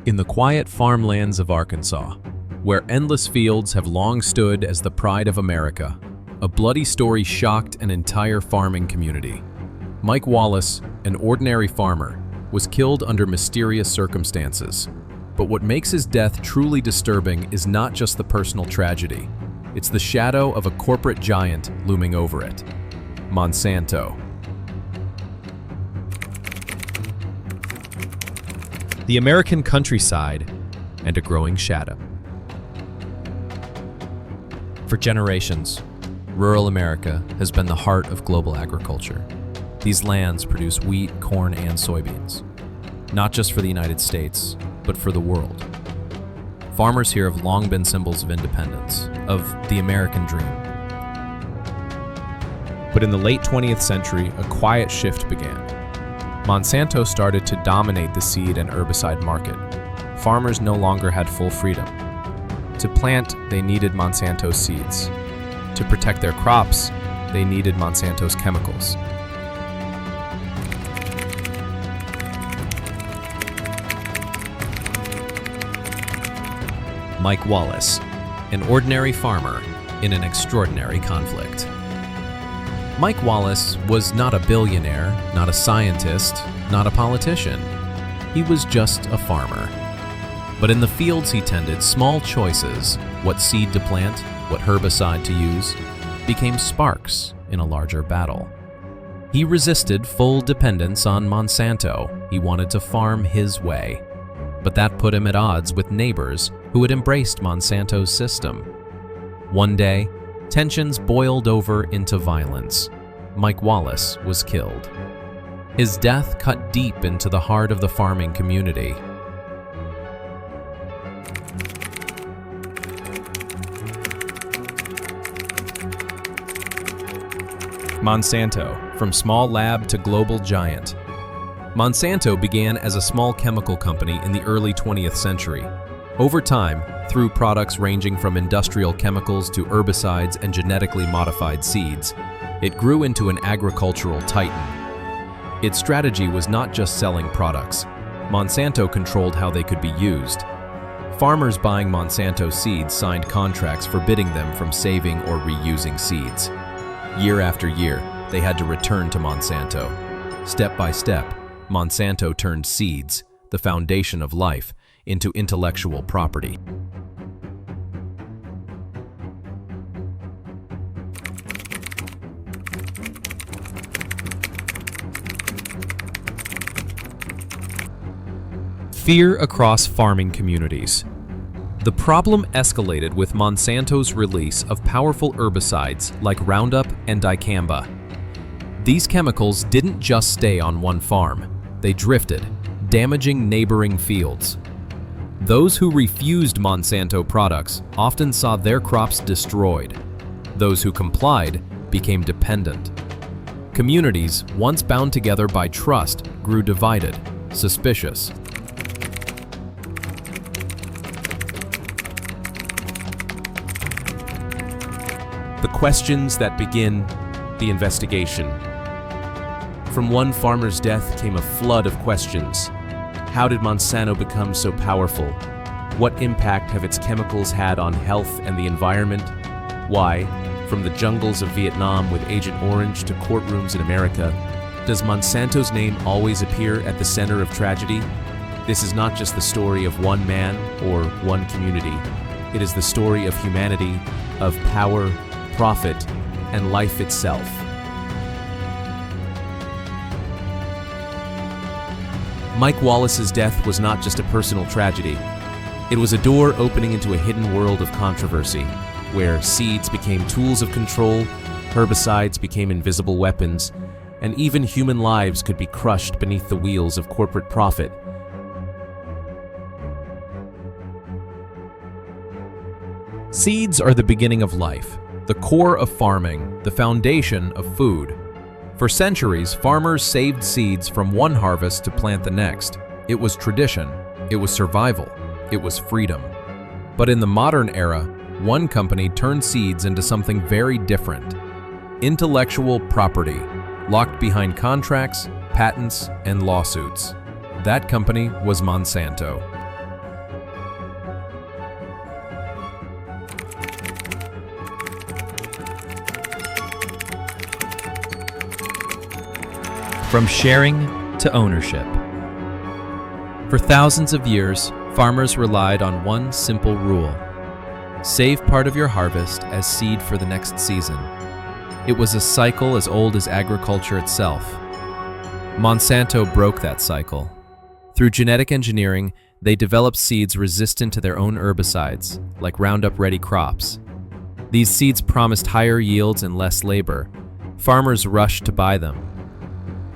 In the quiet farmlands of Arkansas, where endless fields have long stood as the pride of America, a bloody story shocked an entire farming community. Mike Wallace, an ordinary farmer, was killed under mysterious circumstances. But what makes his death truly disturbing is not just the personal tragedy. It's the shadow of a corporate giant looming over it: Monsanto. The American countryside and a growing shadow. For generations, rural America has been the heart of global agriculture. These lands produce wheat, corn, and soybeans, not just for the United States, but for the world. Farmers here have long been symbols of independence, of the American dream. But in the late 20th century, a quiet shift began. Monsanto started to dominate the seed and herbicide market. Farmers no longer had full freedom. To plant, they needed Monsanto seeds. To protect their crops, they needed Monsanto's chemicals. Mike Wallace, an ordinary farmer in an extraordinary conflict. Mike Wallace was not a billionaire, not a scientist, not a politician. He was just a farmer. But in the fields he tended, small choices, what seed to plant, what herbicide to use, became sparks in a larger battle. He resisted full dependence on Monsanto. He wanted to farm his way. But that put him at odds with neighbors who had embraced Monsanto's system. One day, tensions boiled over into violence. Mike Wallace was killed. His death cut deep into the heart of the farming community. Monsanto, from small lab to global giant. Monsanto began as a small chemical company in the early 20th century. Over time, through products ranging from industrial chemicals to herbicides and genetically modified seeds, it grew into an agricultural titan. Its strategy was not just selling products. Monsanto controlled how they could be used. Farmers buying Monsanto seeds signed contracts forbidding them from saving or reusing seeds. Year after year, they had to return to Monsanto. Step by step, Monsanto turned seeds, the foundation of life, into intellectual property. Fear across farming communities. The problem escalated with Monsanto's release of powerful herbicides like Roundup and dicamba. These chemicals didn't just stay on one farm. They drifted, damaging neighboring fields. Those who refused Monsanto products often saw their crops destroyed. Those who complied became dependent. Communities, once bound together by trust, grew divided, suspicious. The questions that begin the investigation. From one farmer's death came a flood of questions. How did Monsanto become so powerful? What impact have its chemicals had on health and the environment? Why, from the jungles of Vietnam with Agent Orange to courtrooms in America, does Monsanto's name always appear at the center of tragedy? This is not just the story of one man or one community. It is the story of humanity, of power, profit, and life itself. Mike Wallace's death was not just a personal tragedy. It was a door opening into a hidden world of controversy, where seeds became tools of control, herbicides became invisible weapons, and even human lives could be crushed beneath the wheels of corporate profit. Seeds are the beginning of life, the core of farming, the foundation of food. For centuries, farmers saved seeds from one harvest to plant the next. It was tradition, it was survival, it was freedom. But in the modern era, one company turned seeds into something very different: intellectual property, locked behind contracts, patents, and lawsuits. That company was Monsanto. From sharing to ownership. For thousands of years, farmers relied on one simple rule: save part of your harvest as seed for the next season. It was a cycle as old as agriculture itself. Monsanto broke that cycle. Through genetic engineering, they developed seeds resistant to their own herbicides, like Roundup-ready crops. These seeds promised higher yields and less labor. Farmers rushed to buy them.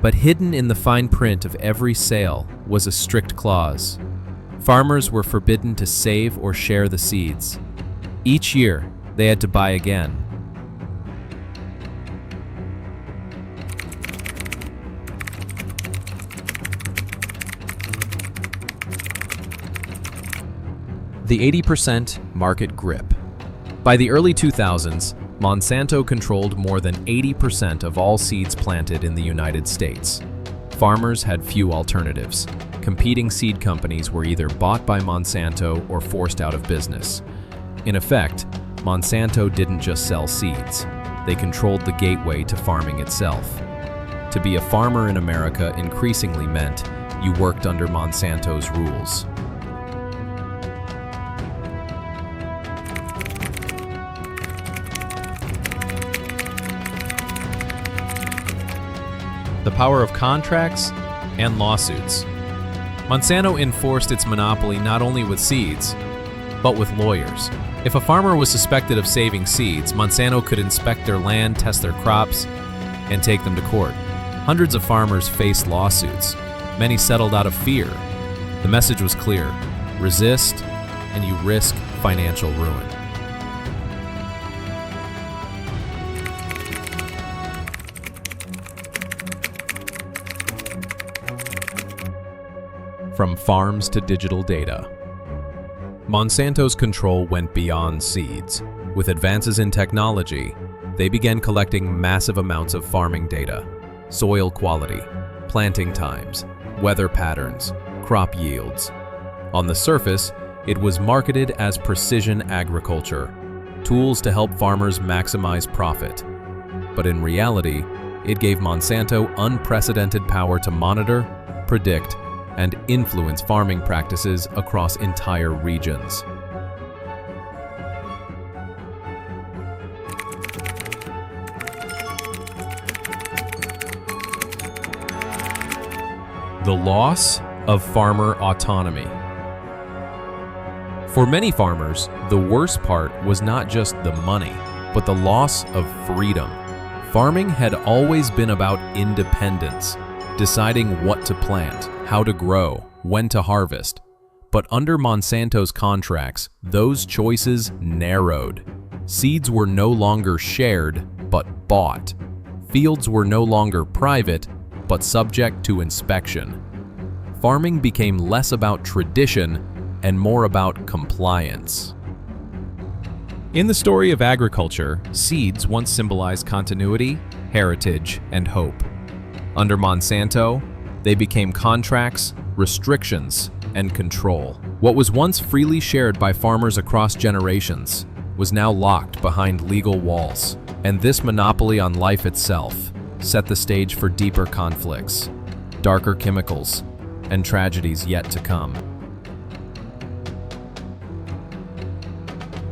But hidden in the fine print of every sale was a strict clause. Farmers were forbidden to save or share the seeds. Each year, they had to buy again. The 80% market grip. By the early 2000s, Monsanto controlled more than 80% of all seeds planted in the United States. Farmers had few alternatives. Competing seed companies were either bought by Monsanto or forced out of business. In effect, Monsanto didn't just sell seeds. They controlled the gateway to farming itself. To be a farmer in America increasingly meant you worked under Monsanto's rules. The power of contracts and lawsuits. Monsanto enforced its monopoly not only with seeds, but with lawyers. If a farmer was suspected of saving seeds, Monsanto could inspect their land, test their crops, and take them to court. Hundreds of farmers faced lawsuits. Many settled out of fear. The message was clear: resist, and you risk financial ruin. From farms to digital data. Monsanto's control went beyond seeds. With advances in technology, they began collecting massive amounts of farming data: soil quality, planting times, weather patterns, crop yields. On the surface, it was marketed as precision agriculture, tools to help farmers maximize profit. But in reality, it gave Monsanto unprecedented power to monitor, predict, and influence farming practices across entire regions. The loss of farmer autonomy. For many farmers, the worst part was not just the money, but the loss of freedom. Farming had always been about independence, deciding what to plant, how to grow, when to harvest. But under Monsanto's contracts, those choices narrowed. Seeds were no longer shared, but bought. Fields were no longer private, but subject to inspection. Farming became less about tradition and more about compliance. In the story of agriculture, seeds once symbolized continuity, heritage, and hope. Under Monsanto, they became contracts, restrictions, and control. What was once freely shared by farmers across generations was now locked behind legal walls. And this monopoly on life itself set the stage for deeper conflicts, darker chemicals, and tragedies yet to come.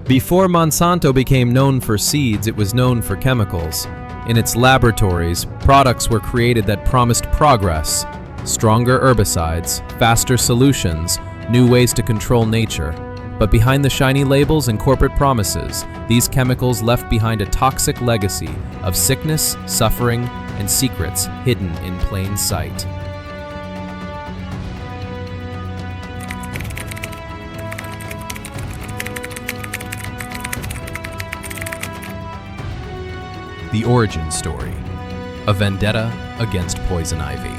Before Monsanto became known for seeds, it was known for chemicals. In its laboratories, products were created that promised progress: stronger herbicides, faster solutions, new ways to control nature. But behind the shiny labels and corporate promises, these chemicals left behind a toxic legacy of sickness, suffering, and secrets hidden in plain sight. The origin story: a vendetta against poison ivy.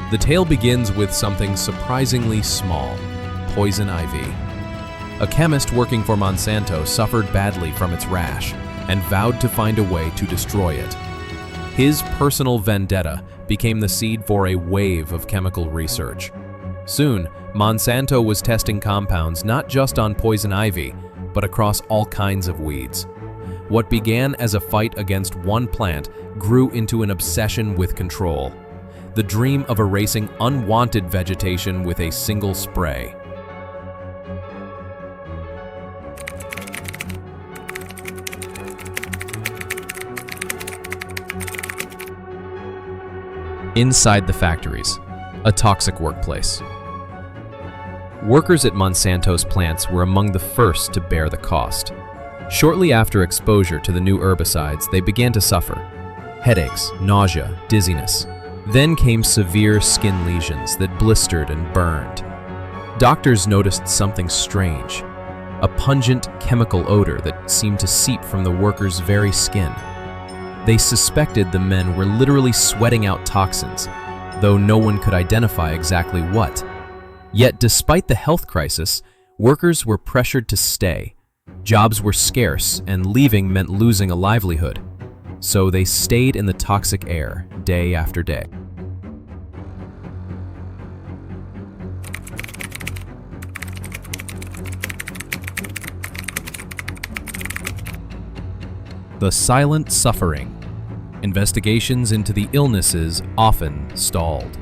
The tale begins with something surprisingly small: poison ivy. A chemist working for Monsanto suffered badly from its rash and vowed to find a way to destroy it. His personal vendetta became the seed for a wave of chemical research. Soon, Monsanto was testing compounds not just on poison ivy, but across all kinds of weeds. What began as a fight against one plant grew into an obsession with control. the dream of erasing unwanted vegetation with a single spray. Inside the factories, a toxic workplace. Workers at Monsanto's plants were among the first to bear the cost. Shortly after exposure to the new herbicides, they began to suffer. Headaches, nausea, dizziness. Then came severe skin lesions that blistered and burned. Doctors noticed something strange, a pungent chemical odor that seemed to seep from the workers' very skin. They suspected the men were literally sweating out toxins, though no one could identify exactly what. Yet despite the health crisis, workers were pressured to stay. Jobs were scarce, and leaving meant losing a livelihood. So they stayed in the toxic air day after day. The silent suffering. Investigations into the illnesses often stalled.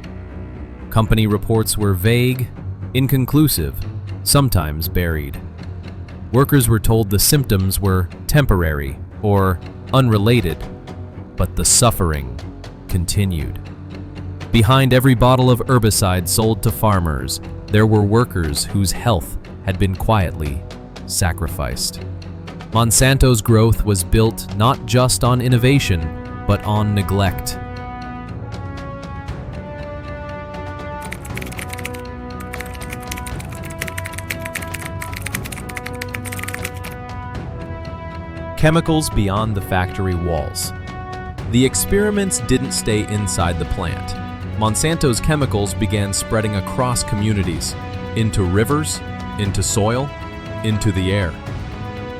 Company reports were vague, inconclusive, sometimes buried. Workers were told the symptoms were temporary or unrelated, but the suffering continued. Behind every bottle of herbicide sold to farmers, there were workers whose health had been quietly sacrificed. Monsanto's growth was built not just on innovation, but on neglect. Chemicals beyond the factory walls. The experiments didn't stay inside the plant. Monsanto's chemicals began spreading across communities, into rivers, into soil, into the air.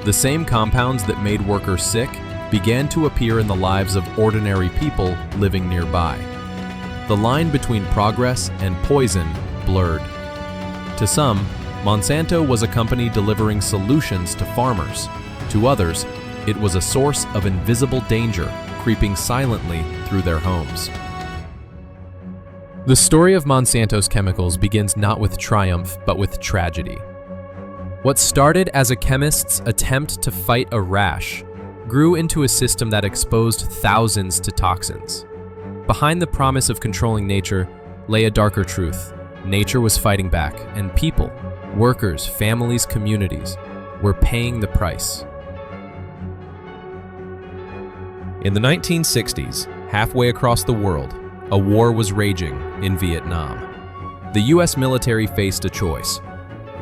The same compounds that made workers sick began to appear in the lives of ordinary people living nearby. The line between progress and poison blurred. To some, Monsanto was a company delivering solutions to farmers. To others, it was a source of invisible danger creeping silently through their homes. The story of Monsanto's chemicals begins not with triumph, but with tragedy. What started as a chemist's attempt to fight a rash grew into a system that exposed thousands to toxins. Behind the promise of controlling nature lay a darker truth. Nature was fighting back, and people, workers, families, communities, were paying the price. In the 1960s, halfway across the world, a war was raging in Vietnam. The US military faced a choice: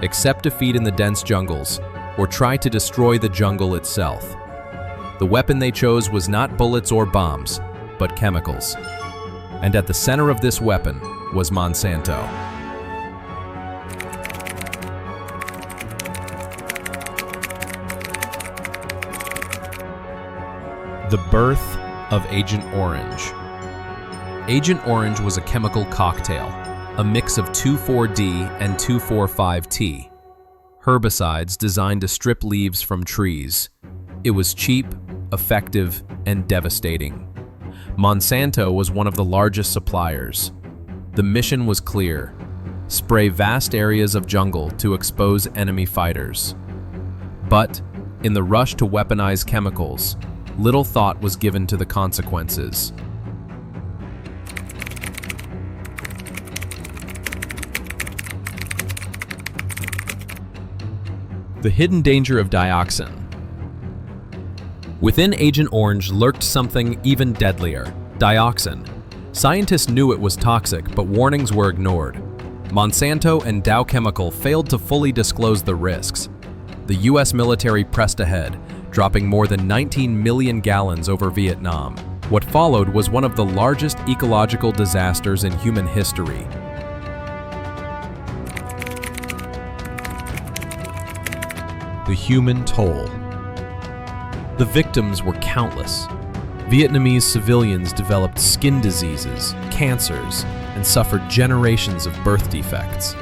accept defeat in the dense jungles, or try to destroy the jungle itself. The weapon they chose was not bullets or bombs, but chemicals. And at the center of this weapon was Monsanto. The birth of Agent Orange. Agent Orange was a chemical cocktail, a mix of 2,4-D and 2,4,5-T. Herbicides designed to strip leaves from trees. It was cheap, effective, and devastating. Monsanto was one of the largest suppliers. The mission was clear: spray vast areas of jungle to expose enemy fighters. But, in the rush to weaponize chemicals, little thought was given to the consequences. The hidden danger of dioxin. Within Agent Orange lurked something even deadlier: dioxin. Scientists knew it was toxic, but warnings were ignored. Monsanto and Dow Chemical failed to fully disclose the risks. The US military pressed ahead, dropping more than 19 million gallons over Vietnam. What followed was one of the largest ecological disasters in human history. The human toll. The victims were countless. Vietnamese civilians developed skin diseases, cancers, and suffered generations of birth defects.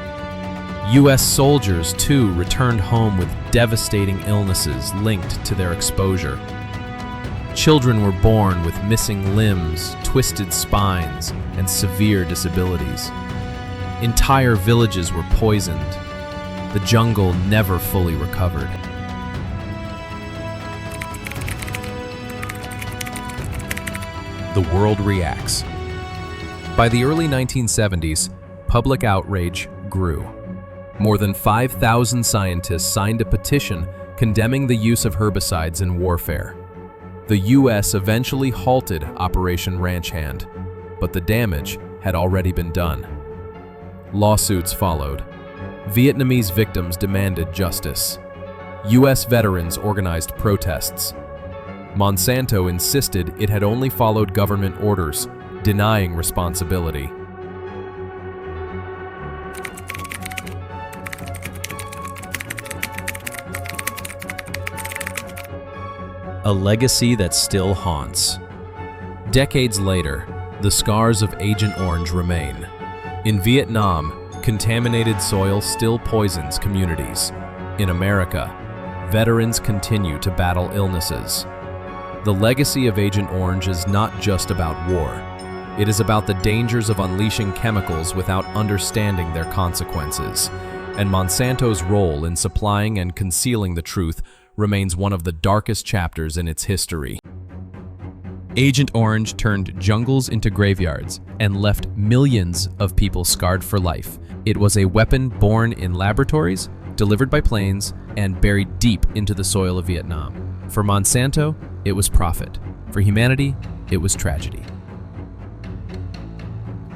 US soldiers, too, returned home with devastating illnesses linked to their exposure. Children were born with missing limbs, twisted spines, and severe disabilities. Entire villages were poisoned. The jungle never fully recovered. The world reacts. By the early 1970s, public outrage grew. More than 5,000 scientists signed a petition condemning the use of herbicides in warfare. The U.S. eventually halted Operation Ranch Hand, but the damage had already been done. Lawsuits followed. Vietnamese victims demanded justice. U.S. veterans organized protests. Monsanto insisted it had only followed government orders, denying responsibility. A legacy that still haunts. Decades later, the scars of Agent Orange remain. In Vietnam, contaminated soil still poisons communities. In America, veterans continue to battle illnesses. The legacy of Agent Orange is not just about war. It is about the dangers of unleashing chemicals without understanding their consequences. And Monsanto's role in supplying and concealing the truth remains one of the darkest chapters in its history. Agent Orange turned jungles into graveyards and left millions of people scarred for life. It was a weapon born in laboratories, delivered by planes, and buried deep into the soil of Vietnam. For Monsanto, it was profit. For humanity, it was tragedy.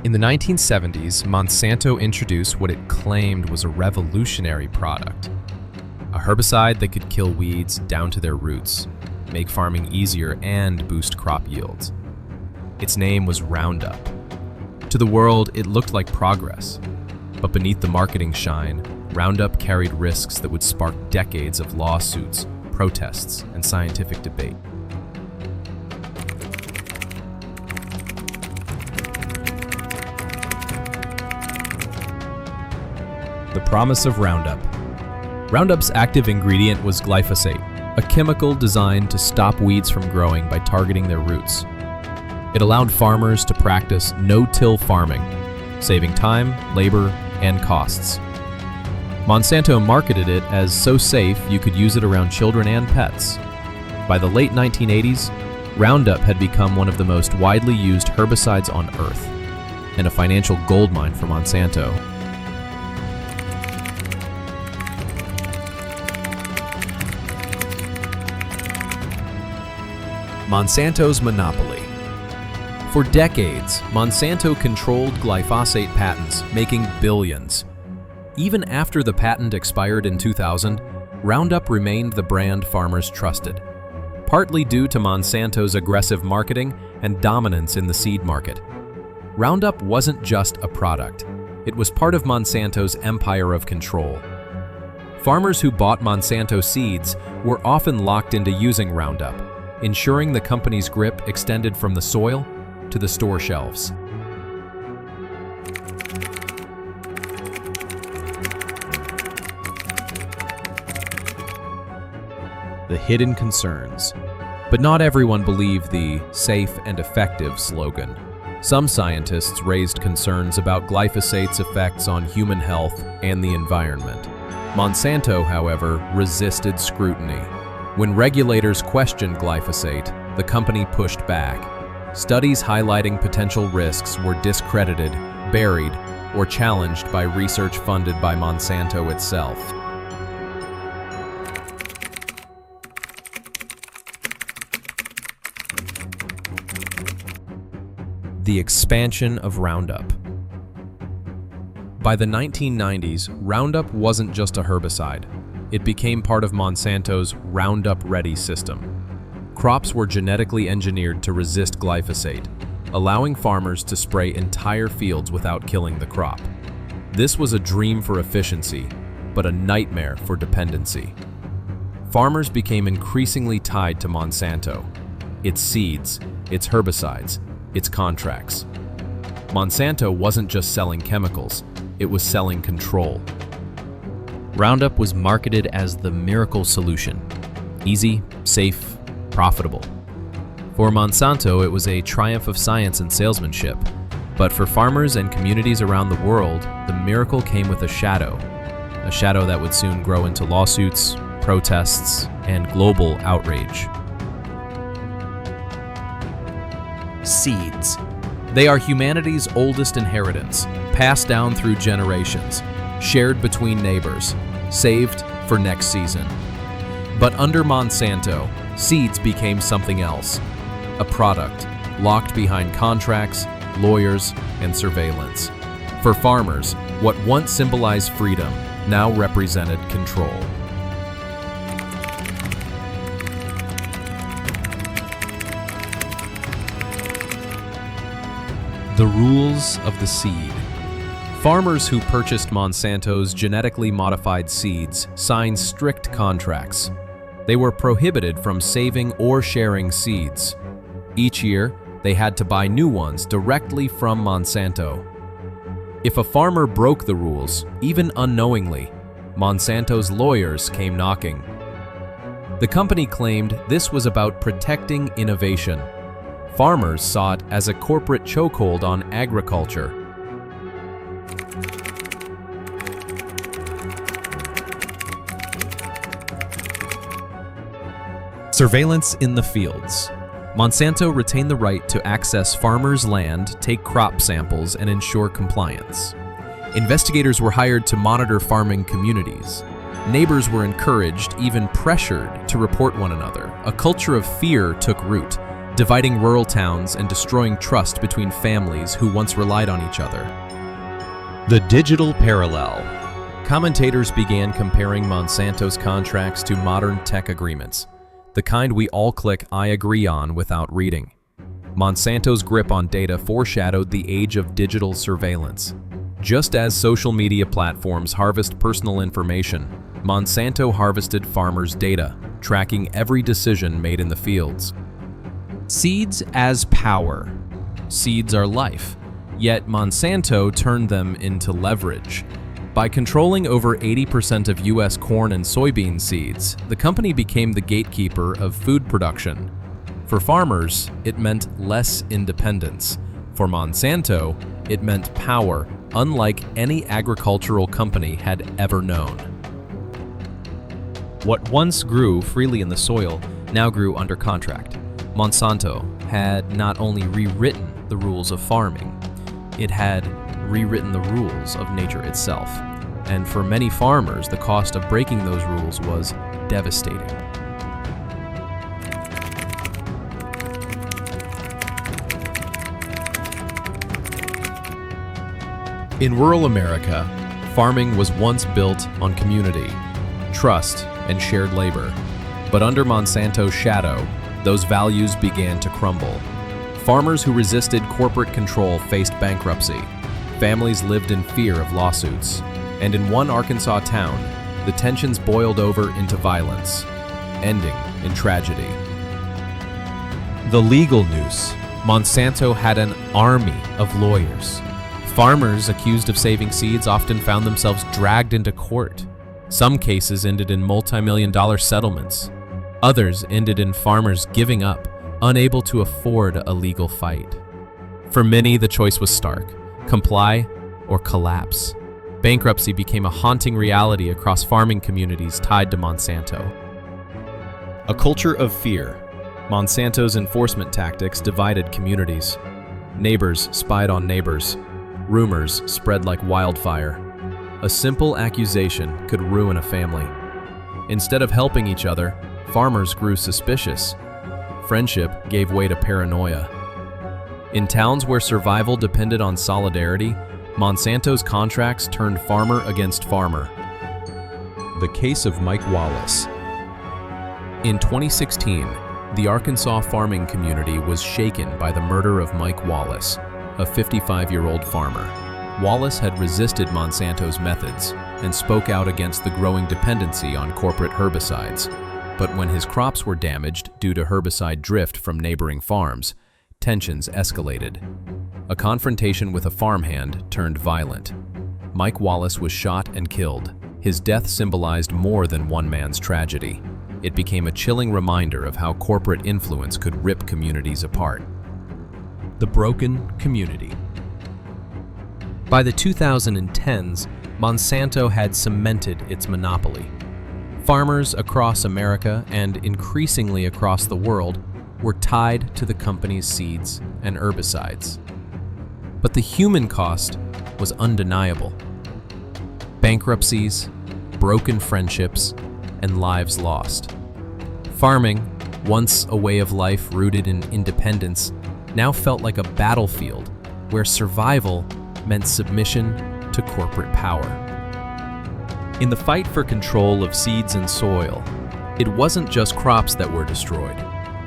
In the 1970s, Monsanto introduced what it claimed was a revolutionary product. A herbicide that could kill weeds down to their roots, make farming easier, and boost crop yields. Its name was Roundup. To the world, it looked like progress. But beneath the marketing shine, Roundup carried risks that would spark decades of lawsuits, protests, and scientific debate. The promise of Roundup. Roundup's active ingredient was glyphosate, a chemical designed to stop weeds from growing by targeting their roots. It allowed farmers to practice no-till farming, saving time, labor, and costs. Monsanto marketed it as so safe you could use it around children and pets. By the late 1980s, Roundup had become one of the most widely used herbicides on Earth, and a financial goldmine for Monsanto. Monsanto's monopoly. For decades, Monsanto controlled glyphosate patents, making billions. Even after the patent expired in 2000, Roundup remained the brand farmers trusted, partly due to Monsanto's aggressive marketing and dominance in the seed market. Roundup wasn't just a product. It was part of Monsanto's empire of control. Farmers who bought Monsanto seeds were often locked into using Roundup, ensuring the company's grip extended from the soil to the store shelves. The hidden concerns. But not everyone believed the safe and effective slogan. Some scientists raised concerns about glyphosate's effects on human health and the environment. Monsanto, however, resisted scrutiny. When regulators questioned glyphosate, the company pushed back. Studies highlighting potential risks were discredited, buried, or challenged by research funded by Monsanto itself. The expansion of Roundup. By the 1990s, Roundup wasn't just a herbicide. It became part of Monsanto's Roundup Ready system. Crops were genetically engineered to resist glyphosate, allowing farmers to spray entire fields without killing the crop. This was a dream for efficiency, but a nightmare for dependency. Farmers became increasingly tied to Monsanto, its seeds, its herbicides, its contracts. Monsanto wasn't just selling chemicals, it was selling control. Roundup was marketed as the miracle solution. Easy, safe, profitable. For Monsanto, it was a triumph of science and salesmanship. But for farmers and communities around the world, the miracle came with a shadow that would soon grow into lawsuits, protests, and global outrage. Seeds. They are humanity's oldest inheritance, passed down through generations, shared between neighbors, saved for next season. But under Monsanto, seeds became something else, a product locked behind contracts, lawyers, and surveillance. For farmers, what once symbolized freedom now represented control. The rules of the seed. Farmers who purchased Monsanto's genetically modified seeds signed strict contracts. They were prohibited from saving or sharing seeds. Each year, they had to buy new ones directly from Monsanto. If a farmer broke the rules, even unknowingly, Monsanto's lawyers came knocking. The company claimed this was about protecting innovation. Farmers saw it as a corporate chokehold on agriculture. Surveillance in the fields. Monsanto retained the right to access farmers' land, take crop samples, and ensure compliance. Investigators were hired to monitor farming communities. Neighbors were encouraged, even pressured, to report one another. A culture of fear took root, dividing rural towns and destroying trust between families who once relied on each other. The digital parallel. Commentators began comparing Monsanto's contracts to modern tech agreements, the kind we all click "I agree" on without reading. Monsanto's grip on data foreshadowed the age of digital surveillance. Just as social media platforms harvest personal information, Monsanto harvested farmers' data, tracking every decision made in the fields. Seeds as power. Seeds are life, yet Monsanto turned them into leverage. By controlling over 80% of U.S. corn and soybean seeds, the company became the gatekeeper of food production. For farmers, it meant less independence. For Monsanto, it meant power, unlike any agricultural company had ever known. What once grew freely in the soil now grew under contract. Monsanto had not only rewritten the rules of farming, it had rewritten the rules of nature itself. And for many farmers, the cost of breaking those rules was devastating. In rural America, farming was once built on community, trust, and shared labor. But under Monsanto's shadow, those values began to crumble. Farmers who resisted corporate control faced bankruptcy. Families lived in fear of lawsuits. And in one Arkansas town, the tensions boiled over into violence, ending in tragedy. The legal noose. Monsanto had an army of lawyers. Farmers accused of saving seeds often found themselves dragged into court. Some cases ended in multi-million-dollar settlements. Others ended in farmers giving up, unable to afford a legal fight. For many, the choice was stark: comply or collapse. Bankruptcy became a haunting reality across farming communities tied to Monsanto. A culture of fear. Monsanto's enforcement tactics divided communities. Neighbors spied on neighbors. Rumors spread like wildfire. A simple accusation could ruin a family. Instead of helping each other, farmers grew suspicious. Friendship gave way to paranoia. In towns where survival depended on solidarity, Monsanto's contracts turned farmer against farmer. The case of Mike Wallace. In 2016, the Arkansas farming community was shaken by the murder of Mike Wallace, a 55-year-old farmer. Wallace had resisted Monsanto's methods and spoke out against the growing dependency on corporate herbicides. But when his crops were damaged due to herbicide drift from neighboring farms, tensions escalated. A confrontation with a farmhand turned violent. Mike Wallace was shot and killed. His death symbolized more than one man's tragedy. it became a chilling reminder of how corporate influence could rip communities apart. The broken community. By the 2010s, Monsanto had cemented its monopoly. Farmers across America and increasingly across the world were tied to the company's seeds and herbicides. But the human cost was undeniable. Bankruptcies, broken friendships, and lives lost. Farming, once a way of life rooted in independence, now felt like a battlefield where survival meant submission to corporate power. In the fight for control of seeds and soil, it wasn't just crops that were destroyed.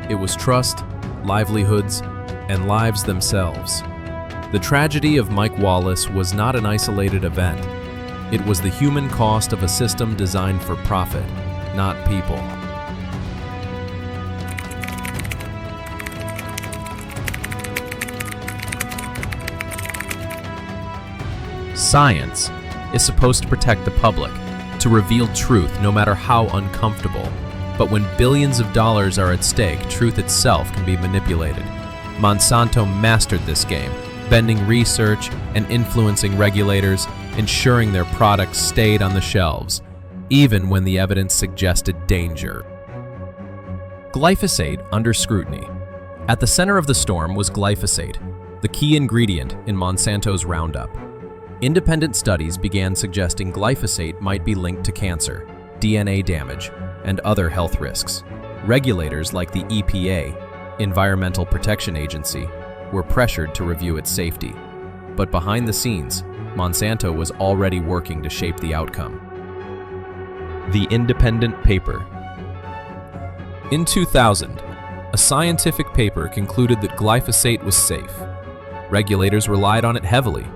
It was trust, livelihoods, and lives themselves. The tragedy of Mike Wallace was not an isolated event. It was the human cost of a system designed for profit, not people. Science is supposed to protect the public, to reveal truth no matter how uncomfortable. But when billions of dollars are at stake, truth itself can be manipulated. Monsanto mastered this game, bending research and influencing regulators, ensuring their products stayed on the shelves, even when the evidence suggested danger. Glyphosate under scrutiny. At the center of the storm was glyphosate, the key ingredient in Monsanto's Roundup. Independent studies began suggesting glyphosate might be linked to cancer, DNA damage, and other health risks. Regulators like the EPA, Environmental Protection Agency, were pressured to review its safety. But behind the scenes, Monsanto was already working to shape the outcome. The independent paper. In 2000, a scientific paper concluded that glyphosate was safe. Regulators relied on it heavily.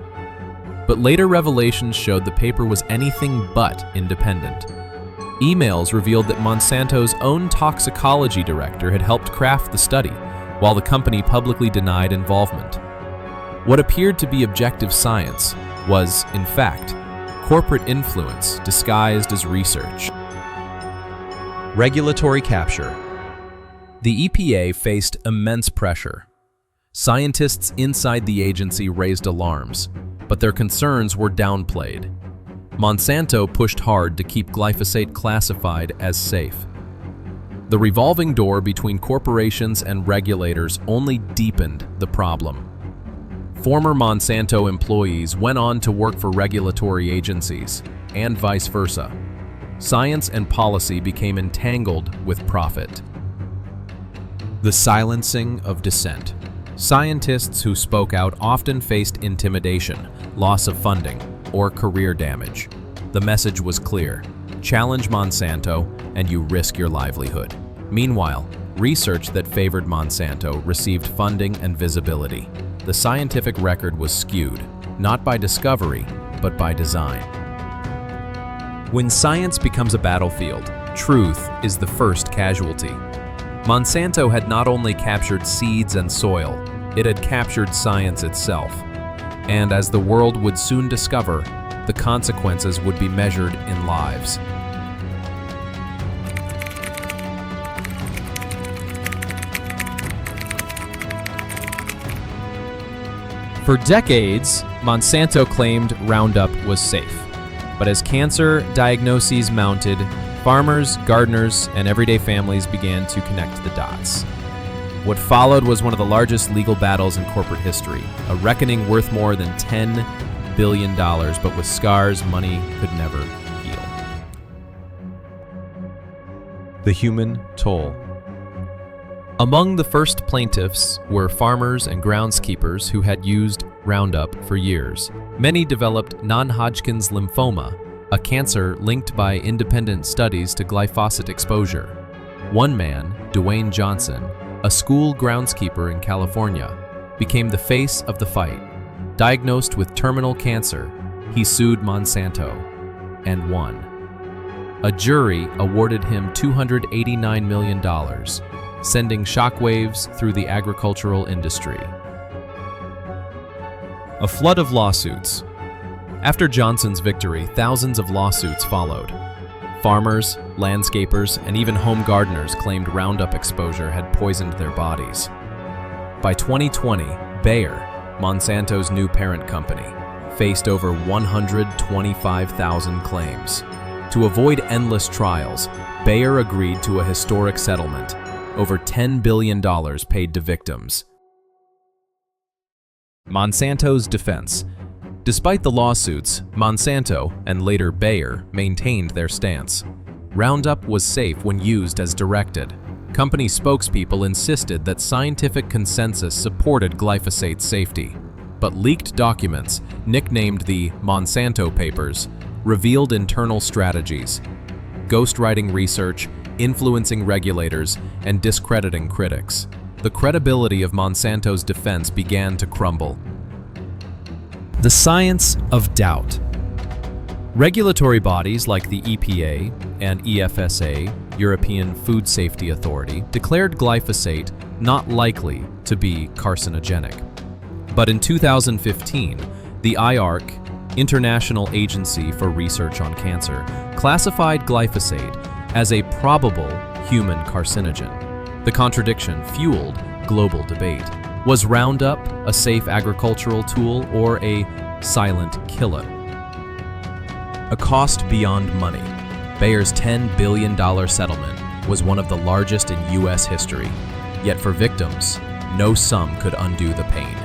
But later revelations showed the paper was anything but independent. Emails revealed that Monsanto's own toxicology director had helped craft the study, while the company publicly denied involvement. What appeared to be objective science was, in fact, corporate influence disguised as research. Regulatory capture. The EPA faced immense pressure. Scientists inside the agency raised alarms, but their concerns were downplayed. Monsanto pushed hard to keep glyphosate classified as safe. The revolving door between corporations and regulators only deepened the problem. Former Monsanto employees went on to work for regulatory agencies, and vice versa. Science and policy became entangled with profit. The silencing of dissent. Scientists who spoke out often faced intimidation, loss of funding, or career damage. The message was clear: challenge Monsanto and you risk your livelihood. Meanwhile, research that favored Monsanto received funding and visibility. The scientific record was skewed, not by discovery, but by design. When science becomes a battlefield, truth is the first casualty. Monsanto had not only captured seeds and soil, it had captured science itself. And as the world would soon discover, the consequences would be measured in lives. For decades, Monsanto claimed Roundup was safe. But as cancer diagnoses mounted, farmers, gardeners, and everyday families began to connect the dots. What followed was one of the largest legal battles in corporate history, a reckoning worth more than $10 billion, but with scars money could never heal. The human toll. Among the first plaintiffs were farmers and groundskeepers who had used Roundup for years. Many developed non-Hodgkin's lymphoma, a cancer linked by independent studies to glyphosate exposure. One man, Dwayne Johnson, a school groundskeeper in California, became the face of the fight. Diagnosed with terminal cancer, he sued Monsanto and won. A jury awarded him $289 million, sending shockwaves through the agricultural industry. A flood of lawsuits. After Johnson's victory, thousands of lawsuits followed. Farmers, landscapers, and even home gardeners claimed Roundup exposure had poisoned their bodies. By 2020, Bayer, Monsanto's new parent company, faced over 125,000 claims. To avoid endless trials, Bayer agreed to a historic settlement, over $10 billion paid to victims. Monsanto's defense. Despite the lawsuits, Monsanto, and later Bayer, maintained their stance. Roundup was safe when used as directed. Company spokespeople insisted that scientific consensus supported glyphosate's safety. But leaked documents, nicknamed the Monsanto Papers, revealed internal strategies, ghostwriting research, influencing regulators, and discrediting critics. The credibility of Monsanto's defense began to crumble. The science of doubt. Regulatory bodies like the EPA and EFSA, European Food Safety Authority, declared glyphosate not likely to be carcinogenic. But in 2015, the IARC, International Agency for Research on Cancer, classified glyphosate as a probable human carcinogen. The contradiction fueled global debate. Was Roundup a safe agricultural tool or a silent killer? A cost beyond money. Bayer's $10 billion settlement was one of the largest in U.S. history. Yet for victims, no sum could undo the pain.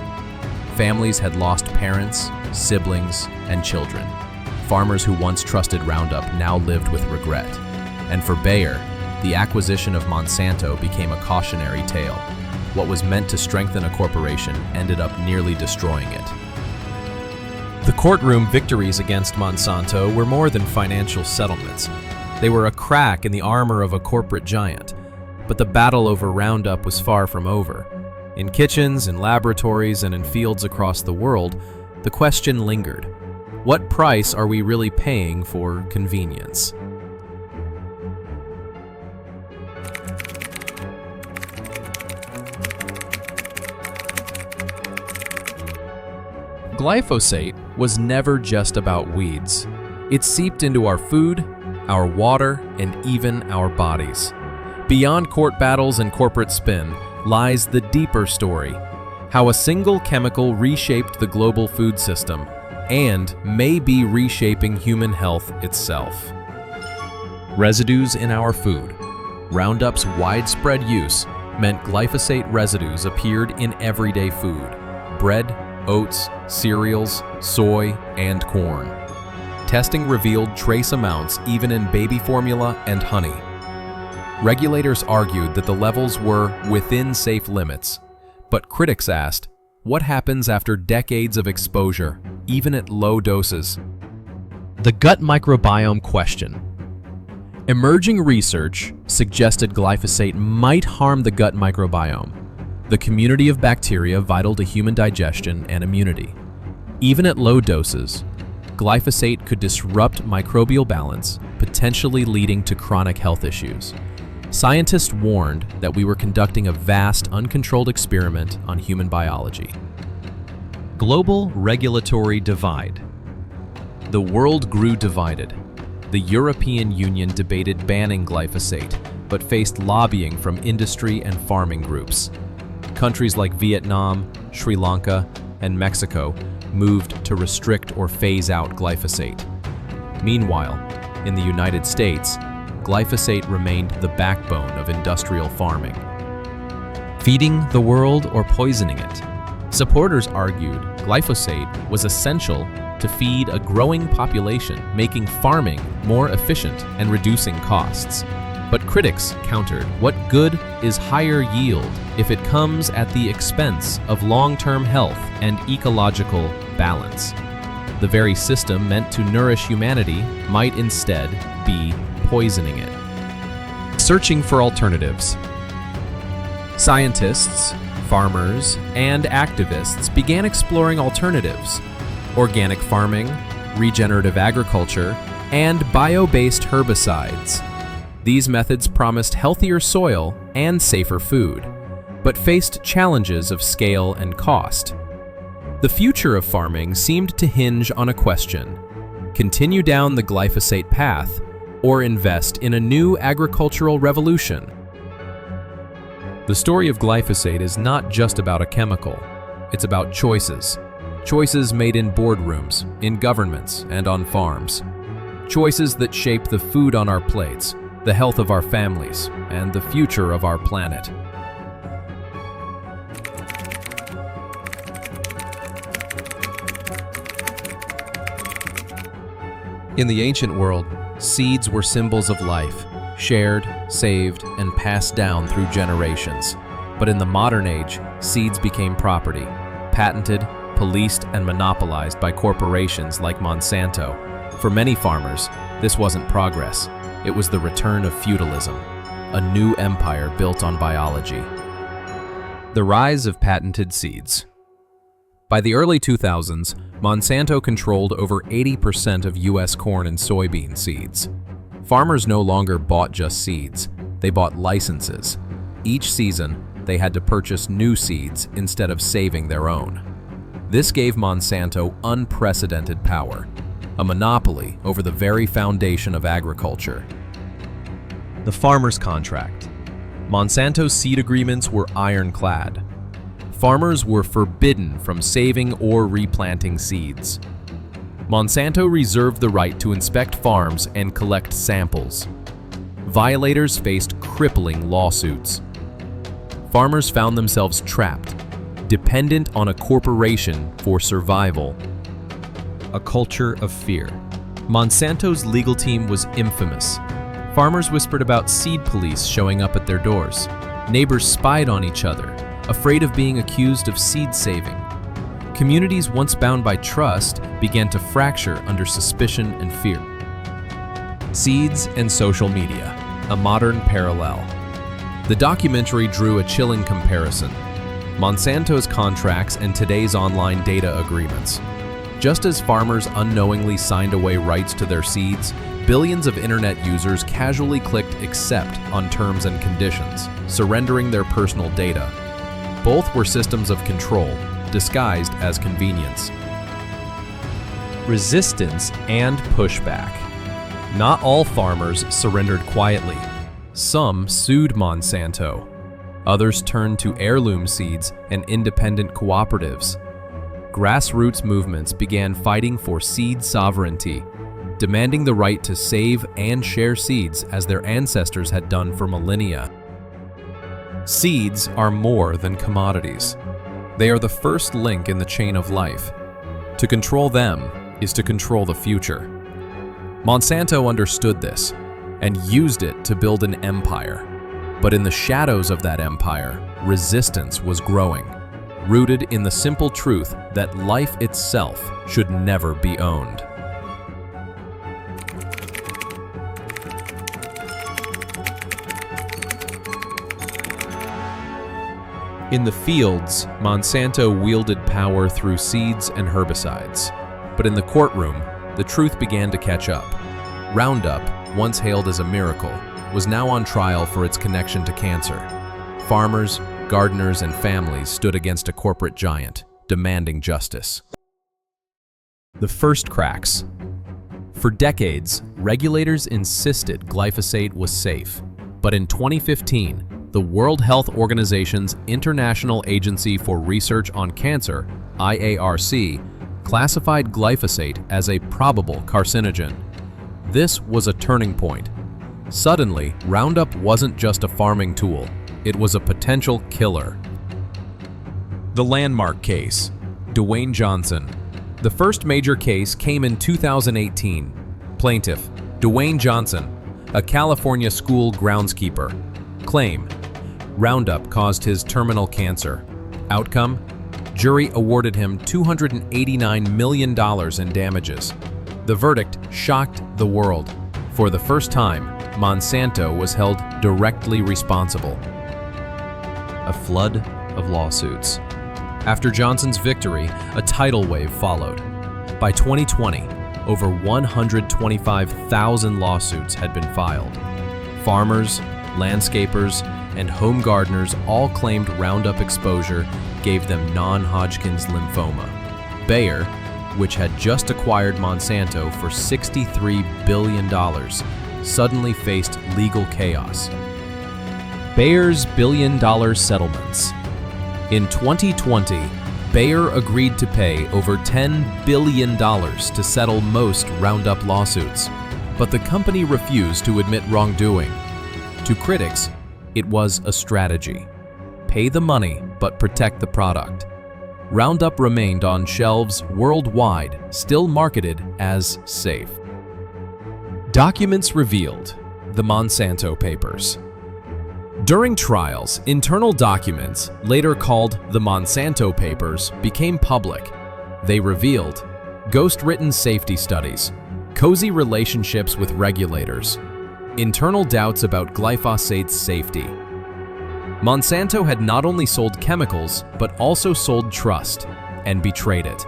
Families had lost parents, siblings, and children. Farmers who once trusted Roundup now lived with regret. And for Bayer, the acquisition of Monsanto became a cautionary tale. What was meant to strengthen a corporation ended up nearly destroying it. The courtroom victories against Monsanto were more than financial settlements. They were a crack in the armor of a corporate giant. But the battle over Roundup was far from over. In kitchens, in laboratories, and in fields across the world, the question lingered. What price are we really paying for convenience? Glyphosate was never just about weeds. It seeped into our food, our water, and even our bodies. Beyond court battles and corporate spin lies the deeper story, how a single chemical reshaped the global food system and may be reshaping human health itself. Residues in our food. Roundup's widespread use meant glyphosate residues appeared in everyday food: bread, oats, cereals, soy, and corn. Testing revealed trace amounts even in baby formula and honey. Regulators argued that the levels were within safe limits, but critics asked, what happens after decades of exposure, even at low doses? The gut microbiome question. Emerging research suggested glyphosate might harm the gut microbiome, the community of bacteria vital to human digestion and immunity. Even at low doses, glyphosate could disrupt microbial balance, potentially leading to chronic health issues. Scientists warned that we were conducting a vast, uncontrolled experiment on human biology. Global regulatory divide. The world grew divided. The European Union debated banning glyphosate, but faced lobbying from industry and farming groups. Countries like Vietnam, Sri Lanka, and Mexico moved to restrict or phase out glyphosate. Meanwhile, in the United States, glyphosate remained the backbone of industrial farming. Feeding the world or poisoning it? Supporters argued glyphosate was essential to feed a growing population, making farming more efficient and reducing costs. But critics countered, what good is higher yield if it comes at the expense of long-term health and ecological balance? The very system meant to nourish humanity might instead be poisoning it. Searching for alternatives. Scientists, farmers, and activists began exploring alternatives: organic farming, regenerative agriculture, and bio-based herbicides. These methods promised healthier soil and safer food, but faced challenges of scale and cost. The future of farming seemed to hinge on a question: continue down the glyphosate path or invest in a new agricultural revolution. The story of glyphosate is not just about a chemical. It's about choices. Choices made in boardrooms, in governments, and on farms. Choices that shape the food on our plates, the health of our families, and the future of our planet. In the ancient world, seeds were symbols of life, shared, saved, and passed down through generations. But in the modern age, seeds became property, patented, policed, and monopolized by corporations like Monsanto. For many farmers, this wasn't progress. It was the return of feudalism, a new empire built on biology. The rise of patented seeds. By the early 2000s, Monsanto controlled over 80% of U.S. corn and soybean seeds. Farmers no longer bought just seeds, they bought licenses. Each season, they had to purchase new seeds instead of saving their own. This gave Monsanto unprecedented power, a monopoly over the very foundation of agriculture. The farmer's contract. Monsanto's seed agreements were ironclad. Farmers were forbidden from saving or replanting seeds. Monsanto reserved the right to inspect farms and collect samples. Violators faced crippling lawsuits. Farmers found themselves trapped, dependent on a corporation for survival. A culture of fear. Monsanto's legal team was infamous. Farmers whispered about seed police showing up at their doors. Neighbors spied on each other, afraid of being accused of seed saving. Communities once bound by trust began to fracture under suspicion and fear. Seeds and social media, a modern parallel. The documentary drew a chilling comparison. Monsanto's contracts and today's online data agreements. Just as farmers unknowingly signed away rights to their seeds, billions of internet users casually clicked accept on terms and conditions, surrendering their personal data. Both were systems of control, disguised as convenience. Resistance and pushback. Not all farmers surrendered quietly. Some sued Monsanto. Others turned to heirloom seeds and independent cooperatives. Grassroots movements began fighting for seed sovereignty, demanding the right to save and share seeds as their ancestors had done for millennia. Seeds are more than commodities. They are the first link in the chain of life. To control them is to control the future. Monsanto understood this and used it to build an empire. But in the shadows of that empire, resistance was growing, rooted in the simple truth that life itself should never be owned. In the fields, Monsanto wielded power through seeds and herbicides. But in the courtroom, the truth began to catch up. Roundup, once hailed as a miracle, was now on trial for its connection to cancer. Farmers, gardeners, and families stood against a corporate giant, demanding justice. The first cracks. For decades, regulators insisted glyphosate was safe. But in 2015, the World Health Organization's International Agency for Research on Cancer, IARC, classified glyphosate as a probable carcinogen. This was a turning point. Suddenly, Roundup wasn't just a farming tool, it was a potential killer. The landmark case, Dwayne Johnson. The first major case came in 2018. Plaintiff, Dwayne Johnson, a California school groundskeeper. Claim, Roundup caused his terminal cancer. Outcome, jury awarded him $289 million in damages. The verdict shocked the world. For the first time, Monsanto was held directly responsible. A flood of lawsuits. After Johnson's victory, a tidal wave followed. By 2020, over 125,000 lawsuits had been filed. Farmers, landscapers, and home gardeners all claimed Roundup exposure gave them non-Hodgkin's lymphoma. Bayer, which had just acquired Monsanto for $63 billion, suddenly faced legal chaos. Bayer's billion-dollar settlements. In 2020, Bayer agreed to pay over $10 billion to settle most Roundup lawsuits, but the company refused to admit wrongdoing. To critics, it was a strategy. Pay the money, but protect the product. Roundup remained on shelves worldwide, still marketed as safe. Documents revealed: the Monsanto Papers. During trials, internal documents, later called the Monsanto Papers, became public. They revealed ghost-written safety studies, cozy relationships with regulators, internal doubts about glyphosate's safety. Monsanto had not only sold chemicals, but also sold trust and betrayed it.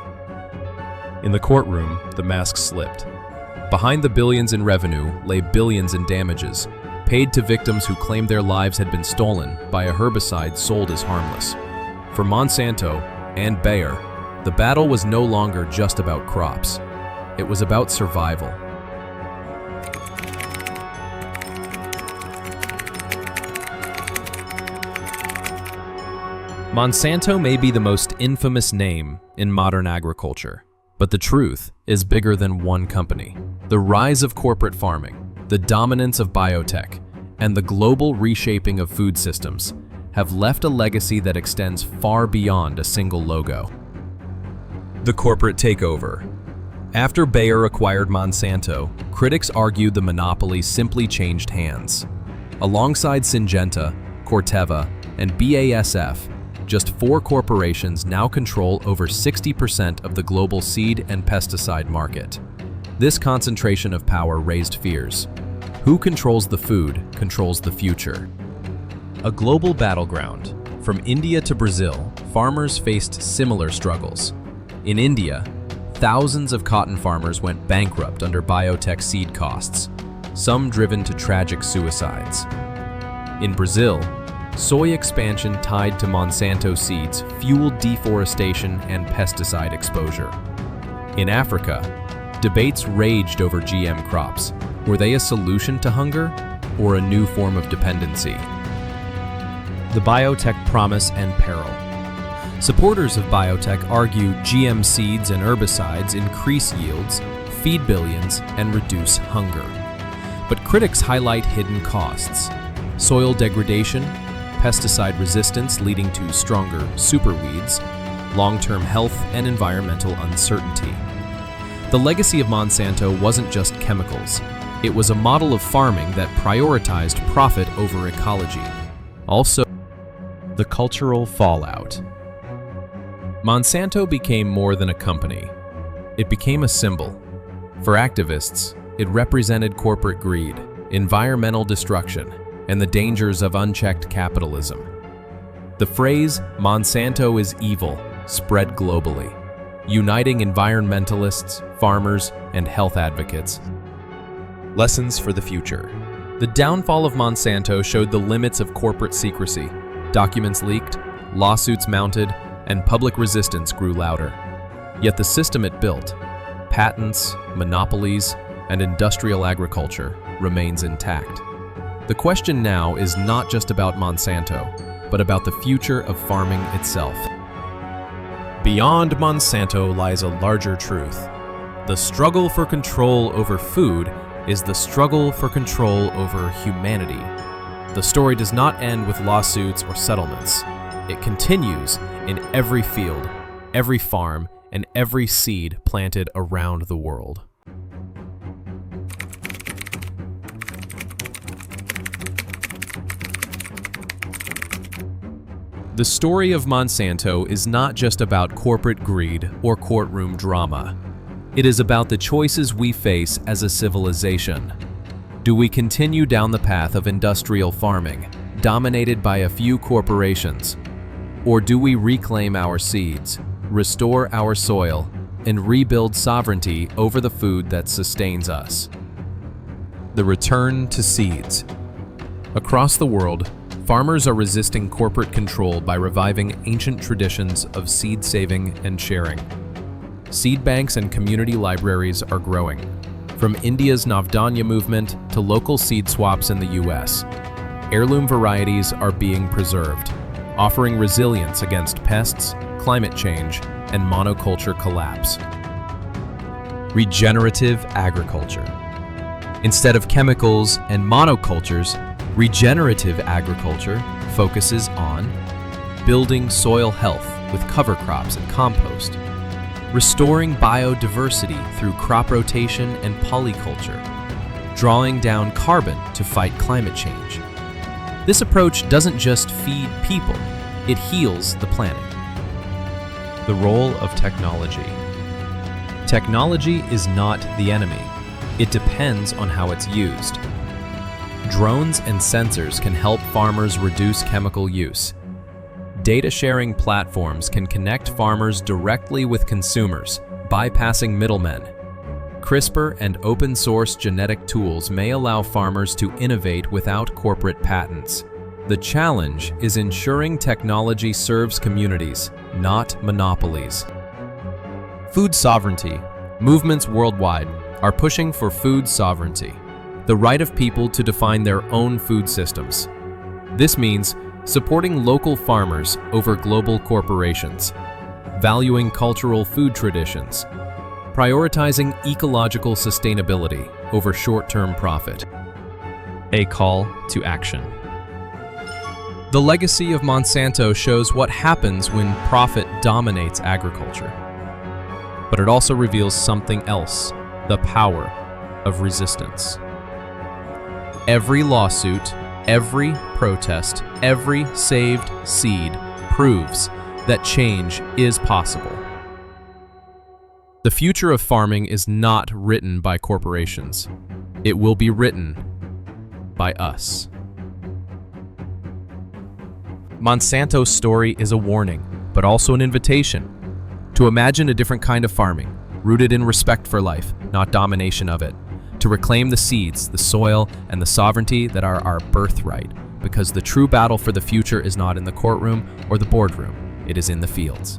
In the courtroom, the mask slipped. Behind the billions in revenue lay billions in damages, paid to victims who claimed their lives had been stolen by a herbicide sold as harmless. For Monsanto and Bayer, the battle was no longer just about crops. It was about survival. Monsanto may be the most infamous name in modern agriculture, but the truth is bigger than one company. The rise of corporate farming, the dominance of biotech, and the global reshaping of food systems have left a legacy that extends far beyond a single logo. The corporate takeover. After Bayer acquired Monsanto, critics argued the monopoly simply changed hands. Alongside Syngenta, Corteva, and BASF, just 4 corporations now control over 60% of the global seed and pesticide market. This concentration of power raised fears. Who controls the food controls the future. A global battleground. From India to Brazil, farmers faced similar struggles. In India, thousands of cotton farmers went bankrupt under biotech seed costs, some driven to tragic suicides. In Brazil, soy expansion tied to Monsanto seeds fueled deforestation and pesticide exposure. In Africa, debates raged over GM crops. Were they a solution to hunger or a new form of dependency? The biotech promise and peril. Supporters of biotech argue GM seeds and herbicides increase yields, feed billions, and reduce hunger. But critics highlight hidden costs: soil degradation, pesticide resistance leading to stronger superweeds, long-term health and environmental uncertainty. The legacy of Monsanto wasn't just chemicals. It was a model of farming that prioritized profit over ecology. Also, the cultural fallout. Monsanto became more than a company. It became a symbol. For activists, it represented corporate greed, environmental destruction, and the dangers of unchecked capitalism. The phrase, "Monsanto is evil," spread globally, uniting environmentalists, farmers, and health advocates. Lessons for the future. The downfall of Monsanto showed the limits of corporate secrecy. Documents leaked, lawsuits mounted, and public resistance grew louder. Yet the system it built, patents, monopolies, and industrial agriculture, remains intact. The question now is not just about Monsanto, but about the future of farming itself. Beyond Monsanto lies a larger truth. The struggle for control over food is the struggle for control over humanity. The story does not end with lawsuits or settlements. It continues in every field, every farm, and every seed planted around the world. The story of Monsanto is not just about corporate greed or courtroom drama. It is about the choices we face as a civilization. Do we continue down the path of industrial farming, dominated by a few corporations? Or do we reclaim our seeds, restore our soil, and rebuild sovereignty over the food that sustains us? The return to seeds. Across the world, farmers are resisting corporate control by reviving ancient traditions of seed saving and sharing. Seed banks and community libraries are growing. From India's Navdanya movement to local seed swaps in the US, heirloom varieties are being preserved, offering resilience against pests, climate change, and monoculture collapse. Regenerative agriculture. Instead of chemicals and monocultures, regenerative agriculture focuses on building soil health with cover crops and compost, restoring biodiversity through crop rotation and polyculture, drawing down carbon to fight climate change. This approach doesn't just feed people, it heals the planet. The role of technology. Technology is not the enemy. It depends on how it's used. Drones and sensors can help farmers reduce chemical use. Data sharing platforms can connect farmers directly with consumers, bypassing middlemen. CRISPR and open-source genetic tools may allow farmers to innovate without corporate patents. The challenge is ensuring technology serves communities, not monopolies. Food sovereignty. Movements worldwide are pushing for food sovereignty, the right of people to define their own food systems. This means supporting local farmers over global corporations, valuing cultural food traditions, prioritizing ecological sustainability over short-term profit. A call to action. The legacy of Monsanto shows what happens when profit dominates agriculture. But it also reveals something else, the power of resistance. Every lawsuit, every protest, every saved seed proves that change is possible. The future of farming is not written by corporations. It will be written by us. Monsanto's story is a warning, but also an invitation to imagine a different kind of farming, rooted in respect for life, not domination of it, to reclaim the seeds, the soil, and the sovereignty that are our birthright, because the true battle for the future is not in the courtroom or the boardroom, it is in the fields.